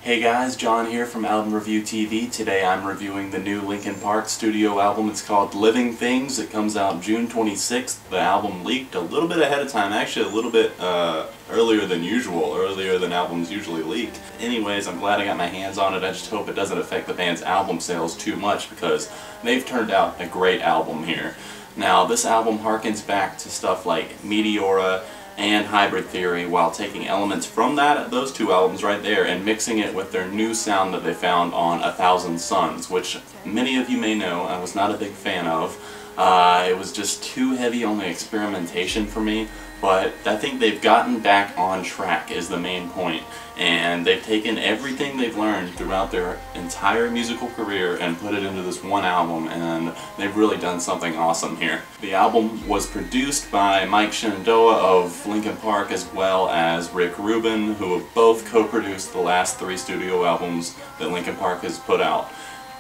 Hey guys, John here from Album Review TV. Today I'm reviewing the new Linkin Park studio album. It's called Living Things. It comes out June 26th. The album leaked a little bit ahead of time, actually a little bit earlier than usual, earlier than albums usually leak. Anyways, I'm glad I got my hands on it. I just hope it doesn't affect the band's album sales too much because they've turned out a great album here. Now, this album harkens back to stuff like Meteora and Hybrid Theory while taking elements from those two albums right there and mixing it with their new sound that they found on 1,000 Suns, which many of you may know I was not a big fan of. It was just too heavy on the experimentation for me, but I think they've gotten back on track is the main point, and they've taken everything they've learned throughout their entire musical career and put it into this one album, and they've really done something awesome here. The album was produced by Mike Shenandoah of Linkin Park as well as Rick Rubin, who have both co-produced the last 3 studio albums that Linkin Park has put out.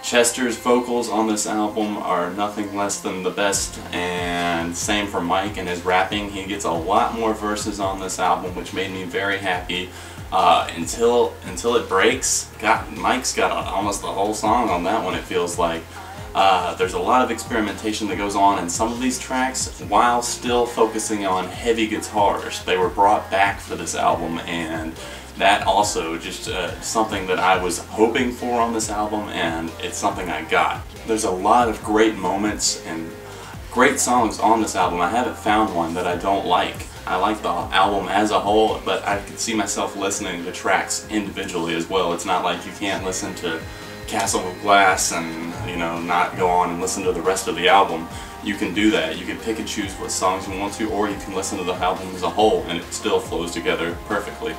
Chester's vocals on this album are nothing less than the best, and same for Mike and his rapping. He gets a lot more verses on this album, which made me very happy. Until it breaks. Mike's got almost the whole song on that one, it feels like. There's a lot of experimentation that goes on in some of these tracks while still focusing on heavy guitars. They were brought back for this album, and that also just something that I was hoping for on this album, and it's something I got. There's a lot of great moments and great songs on this album. I haven't found one that I don't like. I like the album as a whole, but I could see myself listening to tracks individually as well. It's not like you can't listen to Castle of Glass and, not go on and listen to the rest of the album. You can do that. You can pick and choose what songs you want to, or you can listen to the album as a whole and it still flows together perfectly.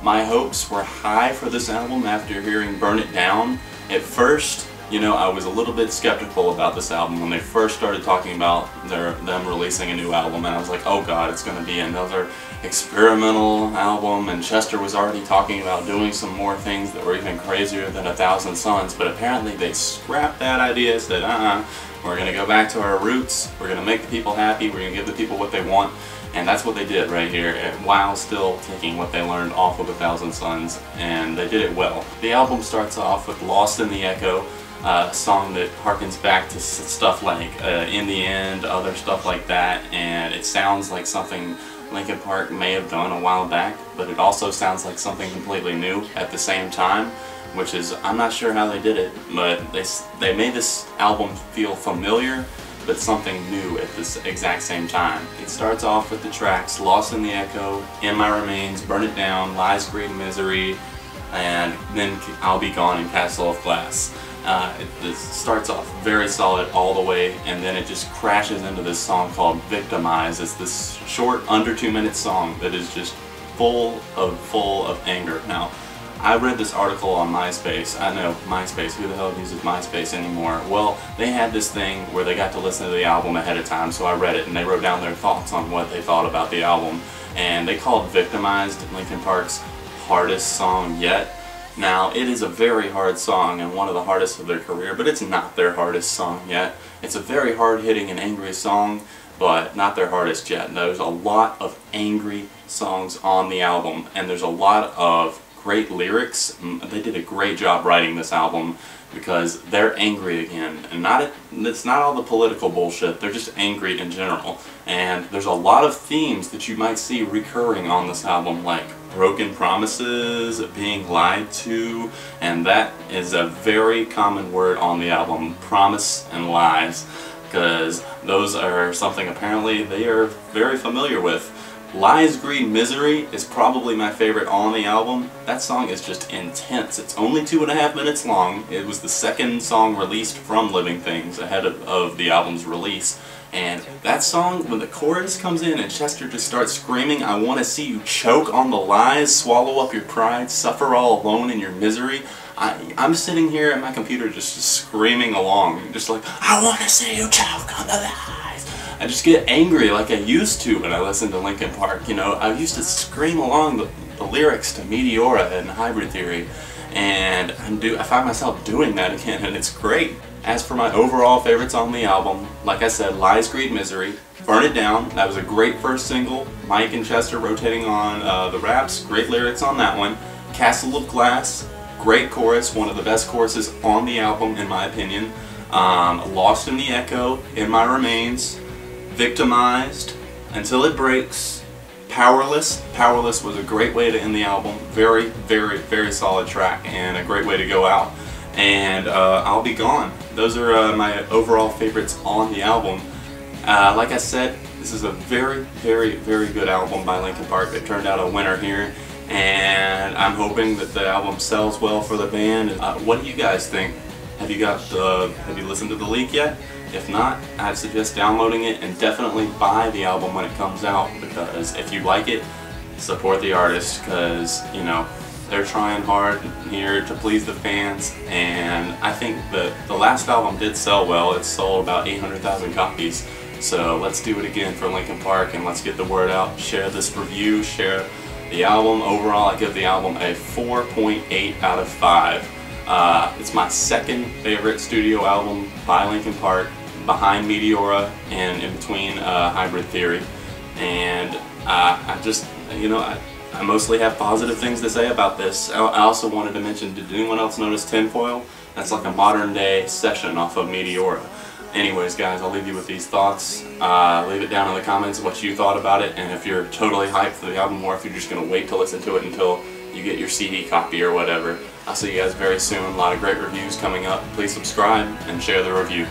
My hopes were high for this album after hearing Burn It Down. At first, I was a little bit skeptical about this album when they first started talking about them releasing a new album, and I was like, oh god, it's going to be another experimental album, and Chester was already talking about doing some more things that were even crazier than 1,000 Suns, but apparently they scrapped that idea, said, we're going to go back to our roots, we're going to make the people happy, we're going to give the people what they want. And that's what they did right here, while still taking what they learned off of 1,000 Suns, and they did it well. The album starts off with Lost in the Echo, a song that harkens back to stuff like In the End, other stuff like that, and it sounds like something Linkin Park may have done a while back, but it also sounds like something completely new at the same time, which is, I'm not sure how they did it, but they made this album feel familiar, but something new at this exact same time. It starts off with the tracks Lost in the Echo, In My Remains, Burn It Down, Lies, Greed, Misery, and then I'll Be Gone and Castle of Glass. It starts off very solid all the way, and then it just crashes into this song called Victimized. It's this short, under 2-minute song that is just full of anger. Now, I read this article on MySpace. I know, MySpace, who the hell uses MySpace anymore? Well, they had this thing where they got to listen to the album ahead of time, so I read it and they wrote down their thoughts on what they thought about the album. And they called Victimized Linkin Park's hardest song yet. Now, it is a very hard song and one of the hardest of their career, but it's not their hardest song yet. It's a very hard-hitting and angry song, but not their hardest yet. There's a lot of angry songs on the album, and there's a lot of great lyrics. They did a great job writing this album because they're angry again, and it's not all the political bullshit, they're just angry in general. And there's a lot of themes that you might see recurring on this album, like broken promises, being lied to, and that is a very common word on the album, promise and lies, because those are something apparently they are very familiar with. Lies, Greed, Misery is probably my favorite on the album. That song is just intense. It's only 2.5 minutes long. It was the second song released from Living Things ahead of the album's release. And that song, when the chorus comes in and Chester just starts screaming, I want to see you choke on the lies, swallow up your pride, suffer all alone in your misery. I'm sitting here at my computer just screaming along, just like, I want to see you choke on the lies. I just get angry like I used to when I listen to Linkin Park. I used to scream along the lyrics to Meteora and Hybrid Theory, and I find myself doing that again, and it's great. As for my overall favorites on the album, like I said, Lies, Greed, Misery, Burn It Down, that was a great first single. Mike and Chester rotating on the raps, great lyrics on that one. Castle of Glass, Great chorus, one of the best choruses on the album in my opinion. Lost in the Echo, In My Remains, Victimized, Until It Breaks, Powerless. Powerless was a great way to end the album. Very, very, very solid track and a great way to go out. And I'll Be Gone. Those are my overall favorites on the album. Like I said, this is a very, very, very good album by Linkin Park. It turned out a winner here, and I'm hoping that the album sells well for the band. What do you guys think? Have you listened to the leak yet? If not, I'd suggest downloading it and definitely buy the album when it comes out, because if you like it, support the artist, because, you know, they're trying hard here to please the fans, and I think that the last album did sell well. It sold about 800,000 copies. So let's do it again for Linkin Park, and let's get the word out. Share this review, share the album. Overall, I give the album a 4.8 out of 5. It's my second favorite studio album by Linkin Park, behind Meteora and in between Hybrid Theory. And I just, you know, I mostly have positive things to say about this. I also wanted to mention, did anyone else notice Tinfoil? That's like a modern day session off of Meteora. Anyways, guys, I'll leave you with these thoughts. Leave it down in the comments what you thought about it, and if you're totally hyped for the album, or if you're just going to wait to listen to it until you get your CD copy or whatever. I'll see you guys very soon. A lot of great reviews coming up. Please subscribe and share the review.